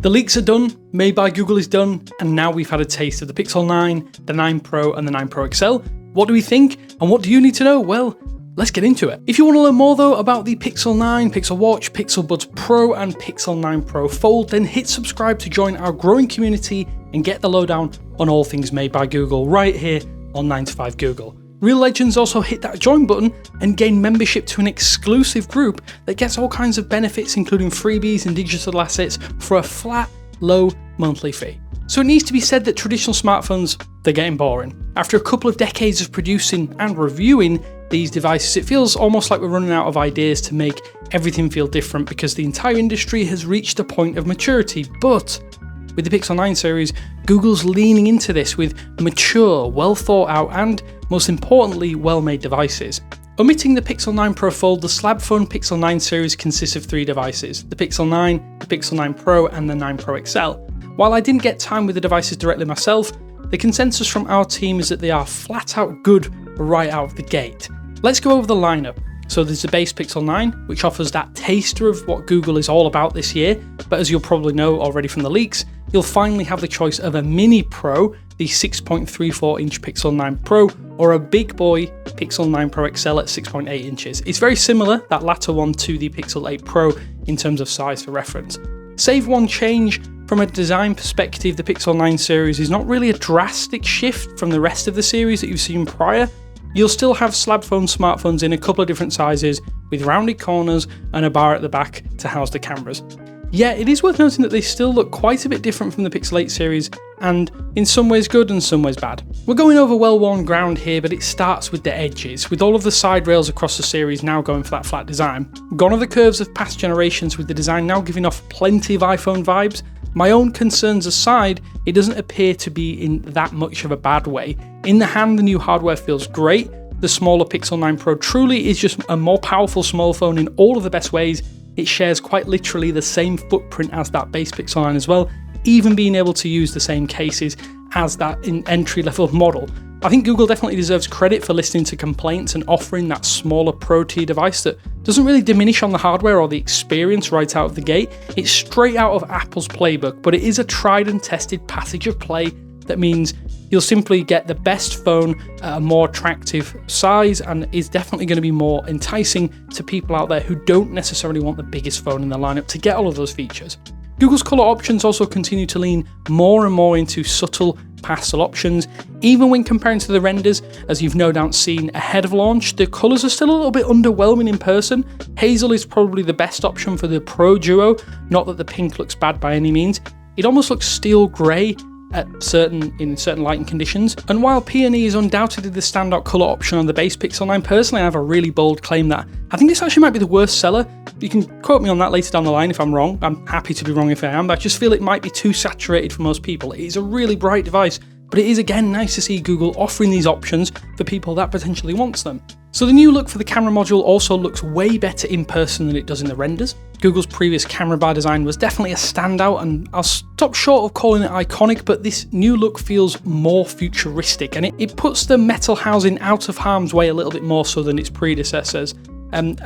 The leaks are done, Made by Google is done, and now we've had a taste of the Pixel 9, the 9 Pro and the 9 Pro XL. What do we think, and what do you need to know? Well, let's get into it. If you want to learn more though about the Pixel 9, Pixel Watch, Pixel Buds Pro and Pixel 9 Pro Fold, then hit subscribe to join our growing community and get the lowdown on all things Made by Google right here on 9 to 5 Google. Real legends also hit that join button and gain membership to an exclusive group that gets all kinds of benefits including freebies and digital assets for a flat, low monthly fee. So it needs to be said that traditional smartphones, they're getting boring. After a couple of decades of producing and reviewing these devices, it feels almost like we're running out of ideas to make everything feel different because the entire industry has reached a point of maturity. But with the Pixel 9 series, Google's leaning into this with mature, well thought out and, most importantly, well-made devices. Omitting the Pixel 9 Pro Fold, the slab phone Pixel 9 series consists of 3 devices, the Pixel 9, the Pixel 9 Pro and the 9 Pro XL. While I didn't get time with the devices directly myself, the consensus from our team is that they are flat out good right out of the gate. Let's go over the lineup. So there's the base Pixel 9, which offers that taster of what Google is all about this year, but as you'll probably know already from the leaks, you'll finally have the choice of a Mini Pro, the 6.34 inch Pixel 9 Pro, or a big boy Pixel 9 Pro XL at 6.8 inches. It's very similar, that latter one, to the Pixel 8 Pro in terms of size for reference. Save one change, from a design perspective, the Pixel 9 series is not really a drastic shift from the rest of the series that you've seen prior. You'll still have slab phone smartphones in a couple of different sizes with rounded corners and a bar at the back to house the cameras. Yeah, it is worth noting that they still look quite a bit different from the Pixel 8 series, and in some ways good and some ways bad. We're going over well-worn ground here, but it starts with the edges, with all of the side rails across the series now going for that flat design. Gone are the curves of past generations, with the design now giving off plenty of iPhone vibes. My own concerns aside, it doesn't appear to be in that much of a bad way. In the hand, the new hardware feels great. The smaller Pixel 9 Pro truly is just a more powerful small phone in all of the best ways. It shares quite literally the same footprint as that base Pixel 9 as well, even being able to use the same cases as that entry-level model. I think Google definitely deserves credit for listening to complaints and offering that smaller Pro-tier device that doesn't really diminish on the hardware or the experience right out of the gate. It's straight out of Apple's playbook, but it is a tried and tested passage of play that means you'll simply get the best phone at a more attractive size and is definitely going to be more enticing to people out there who don't necessarily want the biggest phone in the lineup to get all of those features. Google's colour options also continue to lean more and more into subtle pastel options. Even when comparing to the renders, as you've no doubt seen ahead of launch, the colours are still a little bit underwhelming in person. Hazel is probably the best option for the Pro Duo, not that the pink looks bad by any means. It almost looks steel grey in certain lighting conditions. And while Peony is undoubtedly the standout colour option on the base Pixel 9, personally I have a really bold claim that I think this actually might be the worst seller. You can quote me on that later down the line if I'm wrong. I'm happy to be wrong if I am, but I just feel it might be too saturated for most people. It is a really bright device, but it is again nice to see Google offering these options for people that potentially wants them. So the new look for the camera module also looks way better in person than it does in the renders. Google's previous camera bar design was definitely a standout, and I'll stop short of calling it iconic, but this new look feels more futuristic, and it puts the metal housing out of harm's way a little bit more so than its predecessors.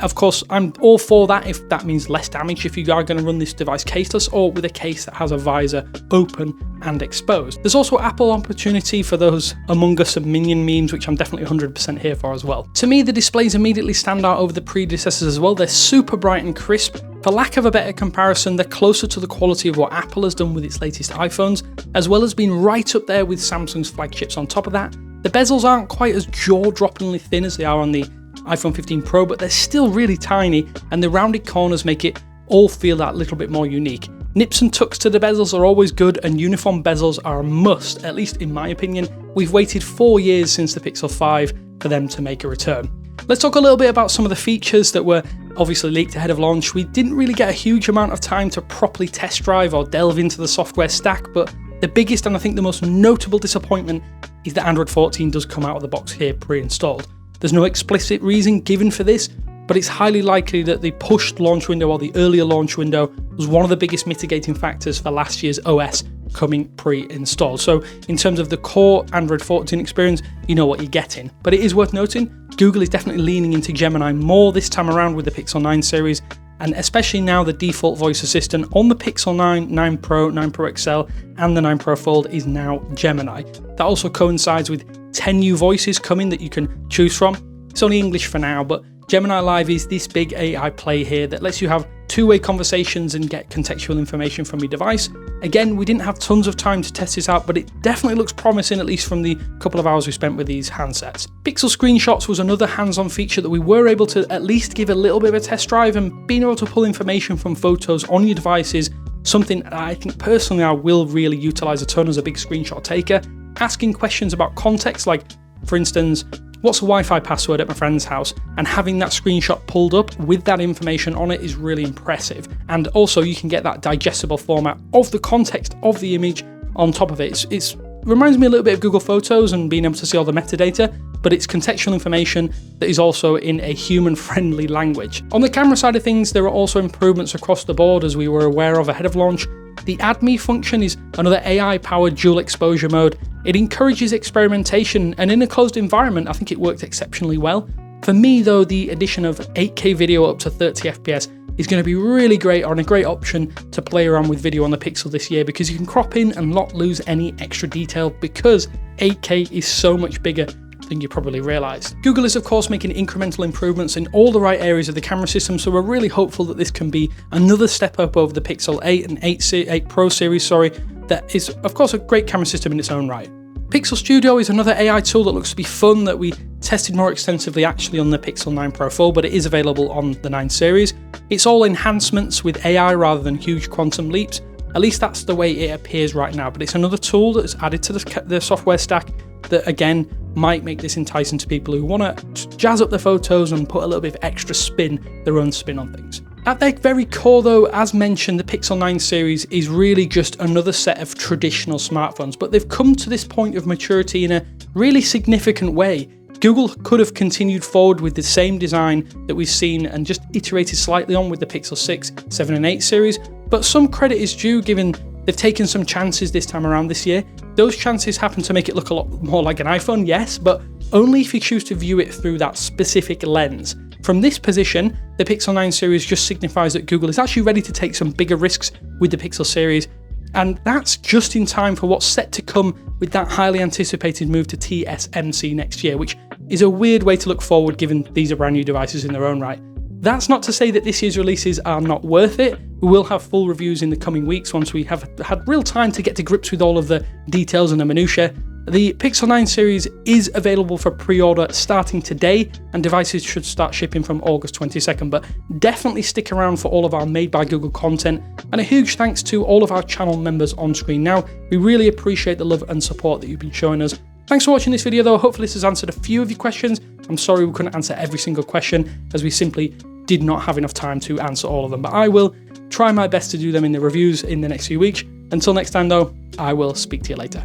Of course, I'm all for that if that means less damage if you are going to run this device caseless or with a case that has a visor open and exposed. There's also Apple opportunity for those Among Us and Minion memes, which I'm definitely 100% here for as well. To me, the displays immediately stand out over the predecessors as well. They're super bright and crisp. For lack of a better comparison, they're closer to the quality of what Apple has done with its latest iPhones, as well as being right up there with Samsung's flagships on top of that. The bezels aren't quite as jaw-droppingly thin as they are on the iPhone 15 Pro, but they're still really tiny, and the rounded corners make it all feel that little bit more unique. Nips and tucks to the bezels are always good, and uniform bezels are a must, at least in my opinion. We've waited 4 years since the Pixel 5 for them to make a return. Let's talk a little bit about some of the features that were obviously leaked ahead of launch. We didn't really get a huge amount of time to properly test drive or delve into the software stack, but the biggest and I think the most notable disappointment is that Android 14 does come out of the box here pre-installed. There's no explicit reason given for this, but it's highly likely that the pushed launch window or the earlier launch window was one of the biggest mitigating factors for last year's OS coming pre-installed. So in terms of the core Android 14 experience, you know what you're getting. But it is worth noting, Google is definitely leaning into Gemini more this time around with the Pixel 9 series, and especially now the default voice assistant on the Pixel 9, 9 Pro, 9 Pro XL, and the 9 Pro Fold is now Gemini. That also coincides with 10 new voices coming that you can choose from. It's only English for now, but Gemini Live is this big AI play here that lets you have two-way conversations and get contextual information from your device. Again, we didn't have tons of time to test this out, but it definitely looks promising, at least from the couple of hours we spent with these handsets. Pixel Screenshots was another hands-on feature that we were able to at least give a little bit of a test drive, and being able to pull information from photos on your devices, something I think personally I will really utilize a ton as a big screenshot taker. Asking questions about context, like for instance, what's the Wi-Fi password at my friend's house? And having that screenshot pulled up with that information on it is really impressive. And also you can get that digestible format of the context of the image on top of it. It reminds me a little bit of Google Photos and being able to see all the metadata, but it's contextual information that is also in a human-friendly language. On the camera side of things, there are also improvements across the board as we were aware of ahead of launch. The Add Me function is another AI-powered dual exposure mode. It encourages experimentation, and in a closed environment, I think it worked exceptionally well. For me though, the addition of 8K video up to 30 FPS is going to be really great, and a great option to play around with video on the Pixel this year, because you can crop in and not lose any extra detail, because 8K is so much bigger than you probably realised. Google is of course making incremental improvements in all the right areas of the camera system, so we're really hopeful that this can be another step up over the Pixel 8 and 8 Pro series, that is of course a great camera system in its own right. Pixel Studio is another AI tool that looks to be fun that we tested more extensively actually on the Pixel 9 Pro Fold, but it is available on the 9 series. It's all enhancements with AI rather than huge quantum leaps. At least that's the way it appears right now, but it's another tool that's added to the software stack that again might make this enticing to people who want to jazz up their photos and put a little bit of extra spin, their own spin on things. At their very core though, as mentioned, the Pixel 9 series is really just another set of traditional smartphones, but they've come to this point of maturity in a really significant way. Google could have continued forward with the same design that we've seen and just iterated slightly on with the Pixel 6, 7 and 8 series, but some credit is due given they've taken some chances this time around this year. Those chances happen to make it look a lot more like an iPhone, yes, but only if you choose to view it through that specific lens. From this position, the Pixel 9 series just signifies that Google is actually ready to take some bigger risks with the Pixel series, and that's just in time for what's set to come with that highly anticipated move to TSMC next year, which is a weird way to look forward given these are brand new devices in their own right. That's not to say that this year's releases are not worth it. We will have full reviews in the coming weeks once we have had real time to get to grips with all of the details and the minutiae. The Pixel 9 series is available for pre-order starting today, and devices should start shipping from August 22nd, but definitely stick around for all of our Made by Google content, and a huge thanks to all of our channel members on screen now. We really appreciate the love and support that you've been showing us. Thanks for watching this video though. Hopefully this has answered a few of your questions. I'm sorry we couldn't answer every single question as we simply did not have enough time to answer all of them, but I will try my best to do them in the reviews in the next few weeks. Until next time though, I will speak to you later.